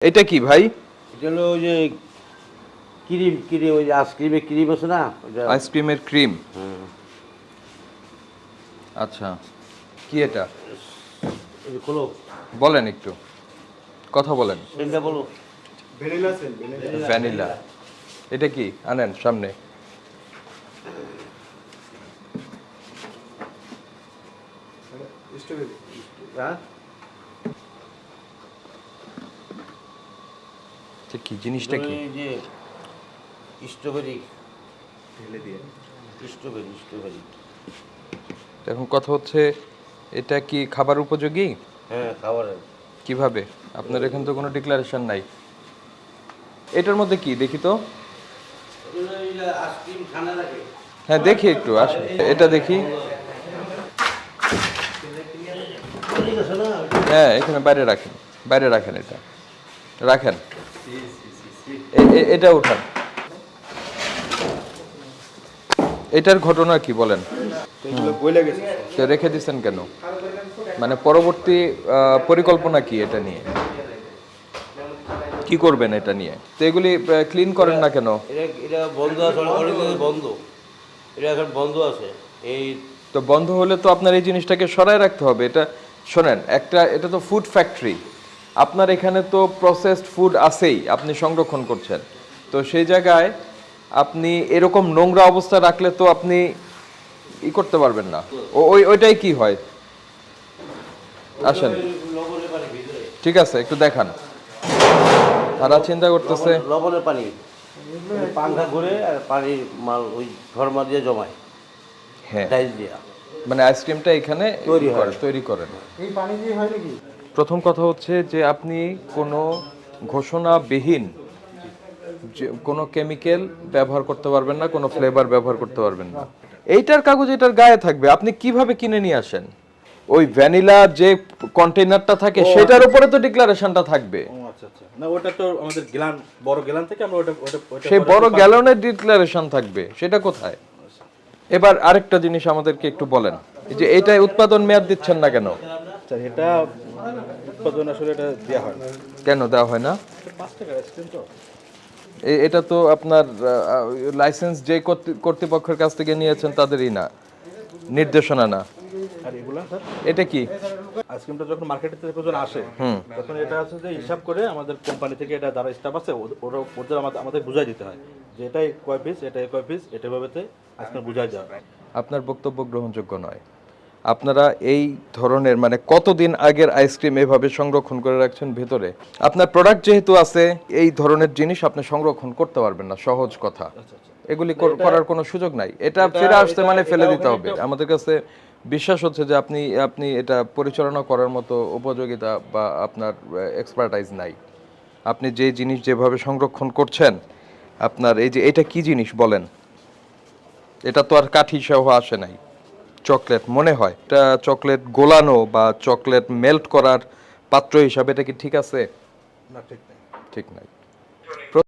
এটা কি ভাই? এটা হলো ওই যে ক্রিম ওই যে আইসক্রিমের ক্রিম আছে না আইসক্রিমের ক্রিম। আচ্ছা, কি এটা খোলো বলেন, একটু কথা বলেন। সেটা বলো। ভ্যানিলা। এটা কি আনেন সামনে। হ্যাঁ কি জিনিসটা কি? এই যে স্ট্রবেরি স্ট্রবেরি এখন কথা হচ্ছে, এটা কি খাবার উপযোগী? হ্যাঁ খাবারের। কিভাবে? আপনার এখানে তো কোনো ডিক্লারেশন নাই। এটার মধ্যে কি দেখি তো। আইসক্রিম ঠান্ডা লাগে। হ্যাঁ দেখি একটু, আসেন এটা দেখি। হ্যাঁ এখানে বাইরে রাখেন, বাইরে রাখেন, এটা রাখেন, এটা উঠান। এটার ঘটনা কি বলেন? তো রেখে দিচ্ছেন কেন? মানে পরবর্তী পরিকল্পনা কি এটা নিয়ে? কি করবেন এটা নিয়ে? তো এগুলি ক্লিন করেন না কেন? এটা বন্ধ আছে, অনেকদিন বন্ধ। এটা এখন বন্ধ আছে। এই তো বন্ধ হলে তো আপনার এই জিনিসটাকে সরায় রাখতে হবে। এটা শোনেন, এটা তো ফুড ফ্যাক্টরি। আপনার এখানে তো প্রসেসড ফুড আছেই, আপনি সংরক্ষণ করছেন। তো সেই জায়গায় আপনি এরকম নোংরা অবস্থা রাখলে তো আপনি করতে পারবেন না। ওইটাই কি হয়? আসেন, ঠিক আছে, একটু দেখান। তারা চিন্তা করতেছে লবণের পানি, পাংখা ঘুরে আর পানির মাল ওই ঘরমা দিয়ে জমায়। হ্যাঁ, ডাইল দিয়া মানে আইসক্রিমটা এখানে তৈরি করেন। এই পানি দিয়ে হয় নাকি? প্রথম কথা হচ্ছে যে আপনি কোনো ঘোষণাবিহীন কোনো কেমিক্যাল ব্যবহার করতে পারবেন না, কোনো ফ্লেভার ব্যবহার করতে পারবেন না। এইটার কাগজ এটার গায়ে থাকবে। আপনি কিভাবে কিনে নিয়ে আসেন? ওই ভ্যানিলা যে কন্টেইনারটা থাকে সেটার উপরে তো ডিক্লারেশনটা থাকবে। আচ্ছা আচ্ছা, না ওটা তো আমাদের গ্যালান, বড় গ্যালান থেকে আমরা ওটা সেই বড় গ্যালনের ডিক্লারেশন থাকবে, সেটা কোথায়? এবার আরেকটা জিনিস আমাদেরকে একটু বলেন, যে এইটাই উৎপাদন মেয়াদ দিচ্ছেন না কেন? স্যার এটা উৎপাদন আসলে এটা দেওয়া হয় না। কেন দেওয়া হয় না? 5 টাকা আইসক্রিম তো। এটা তো আপনার লাইসেন্স যে কর্তৃপক্ষের কাছ থেকে নিয়েছেন তাদেরই না, নির্দেশনা না। আর এগুলা স্যার, এটা কি? আইসক্রিমটা যখন মার্কেটে থেকে যখন আসে তখন এটা আছে যে হিসাব করে আমাদের কোম্পানি থেকে এটা যারা স্টাফ আছে ওদের আমাদের বুঝাই দিতে হয় যে এটাই কয় পিস, এটাই কয় পিস, এটা ভাবেতে আইসক্রিম বুঝাই যায়। আপনার বক্তব্য গ্রহণযোগ্য নয়। আপনারা এই ধরনের মানে কতদিন আগের আইসক্রিম এভাবে সংরক্ষণ করে রাখছেন ভেতরে? আপনার প্রোডাক্ট যেহেতু আছে, এই ধরনের জিনিস আপনি সংরক্ষণ করতে পারবেন না, সহজ কথা। এগুলি করার কোনো সুযোগ নাই। এটা ফিরে আসতে মানে ফেলে দিতে হবে। আমাদের কাছে বিশ্বাস হচ্ছে যে আপনি এটা পরিচালনা করার মতো উপযোগিতা বা আপনার এক্সপার্টাইজ নাই। আপনি যে জিনিস যেভাবে সংরক্ষণ করছেন, আপনার এই যে এটা কি জিনিস বলেন? এটা তো আর কাঠি সহ আসে নাই, চকলেট মনে হয়। এটা চকলেট গোলানো বা চকলেট মেল্ট করার পাত্র হিসাবে এটা কি ঠিক আছে? না ঠিক নাই। ঠিক নাই।